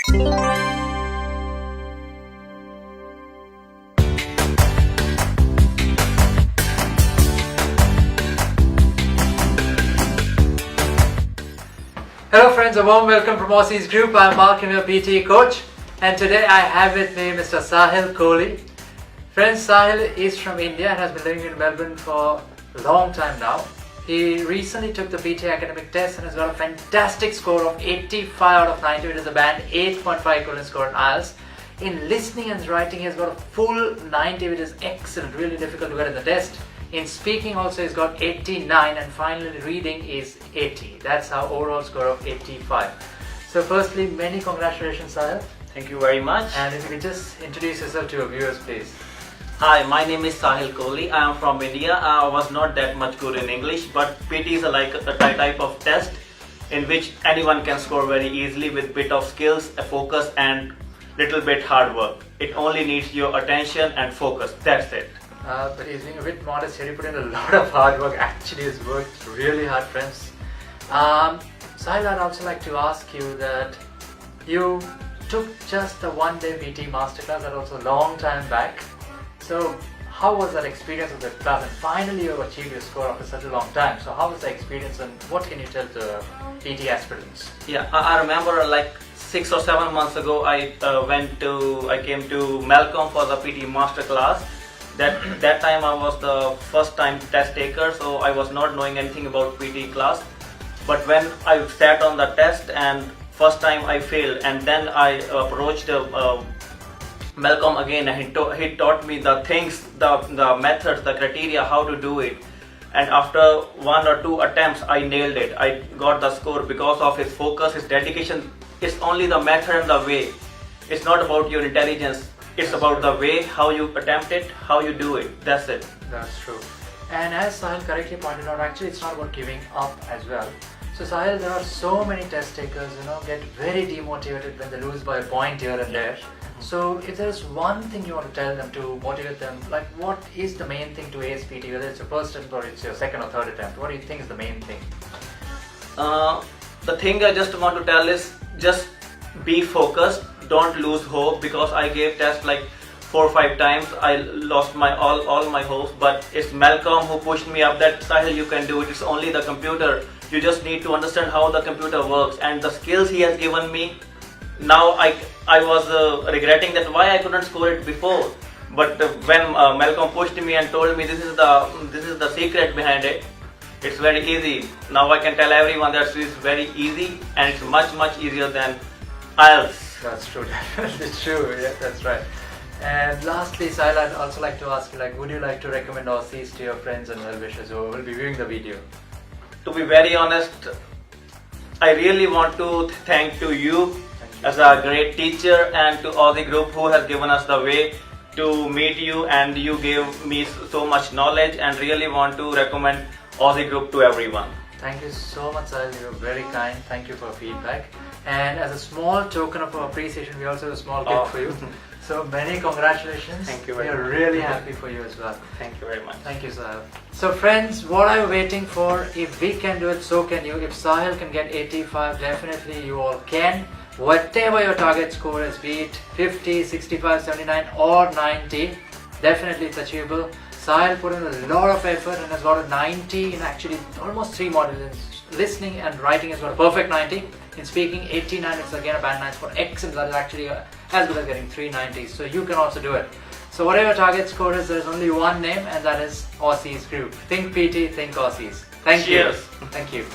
Hello friends, a warm welcome from Aussie's group. I'm Mark, your PTE coach, and today I have with me Mr. Sahil Kohli. Friends, Sahil is from India and has been living in Melbourne for a long time now. He recently took the PTE academic test and has got a fantastic score of 85 out of 90, which is a band 8.5 equivalent score in IELTS. In listening and writing, he has got a full 90, which is excellent, really difficult to get in the test. In speaking also he's got 89, and finally reading is 80. That's our overall score of 85. So firstly, many congratulations, Sahil. Thank you very much. And if you could just introduce yourself to our viewers, please. Hi, my name is Sahil Kohli. I am from India. I was not that much good in English, but PT is like a type of test in which anyone can score very easily with bit of skills, a focus and little bit hard work. It only needs your attention and focus. That's it. But he's being a bit modest here. He put in a lot of hard work. Actually, he's worked really hard, friends. Sahil, I'd also like to ask you that you took just a one-day PT masterclass, that was a long time back. So how was that experience of that class? And finally you have achieved your score after such a long time. So how was the experience and what can you tell to PT aspirants? Yeah, I remember like 6 or 7 months ago I came to Malcolm for the PT masterclass. That time I was the first time test taker, so I was not knowing anything about PT class. But when I sat on the test and first time I failed, and then I approached Malcolm again, and he taught me the things, the methods, the criteria, how to do it. And after 1 or 2 attempts I nailed it. I got the score because of his focus, his dedication. It's only the method and the way. It's not about your intelligence. It's about the way, how you attempt it, how you do it. That's it. That's true. And as Sahil correctly pointed out, actually it's not about giving up as well. So Sahil, there are so many test takers, get very demotivated when they lose by a point here and there. So if there's one thing you want to tell them to motivate them, like what is the main thing to ace PT, whether it's your first attempt or it's your second or third attempt, what do you think is the main thing? The thing I just want to tell is just be focused. Don't lose hope, because I gave test like 4 or 5 times. I lost my all my hopes, but it's Malcolm who pushed me up that Sahil, you can do it. It's only the computer. You just need to understand how the computer works, and the skills he has given me. Now I was regretting that why I couldn't score it before. But when Malcolm pushed me and told me this is the secret behind it, it's very easy. Now I can tell everyone that it's very easy and it's much easier than IELTS. That's true, definitely true. Yeah, that's right. And lastly, Sahil, I'd also like to ask you, would you like to recommend Aussies to your friends and well-wishers who will be viewing the video? To be very honest, I really want to thank you as a great teacher, and to Aussie group who has given us the way to meet you, and you gave me so much knowledge, and really want to recommend Aussie group to everyone. Thank you so much, Sahil. You were very kind. Thank you for feedback. And as a small token of appreciation, we also have a small gift for you. So many congratulations. Thank you very much. We are really happy for you as well. Thank you very much. Thank you, Sahil. So friends, what are you waiting for? If we can do it, so can you. If Sahil can get 85, definitely you all can. Whatever your target score is, be it 50, 65, 79 or 90, definitely it's achievable. Sahil put in a lot of effort and has got a 90 in actually almost 3 modules. In listening and writing has got a perfect 90. In speaking, 89, it's again a band 9 for excellent. That is actually as good as getting 390s. So you can also do it. So whatever your target score is, there is only one name, and that is Aussie's group. Think PT, think Aussies. Thank you. Cheers. Thank you.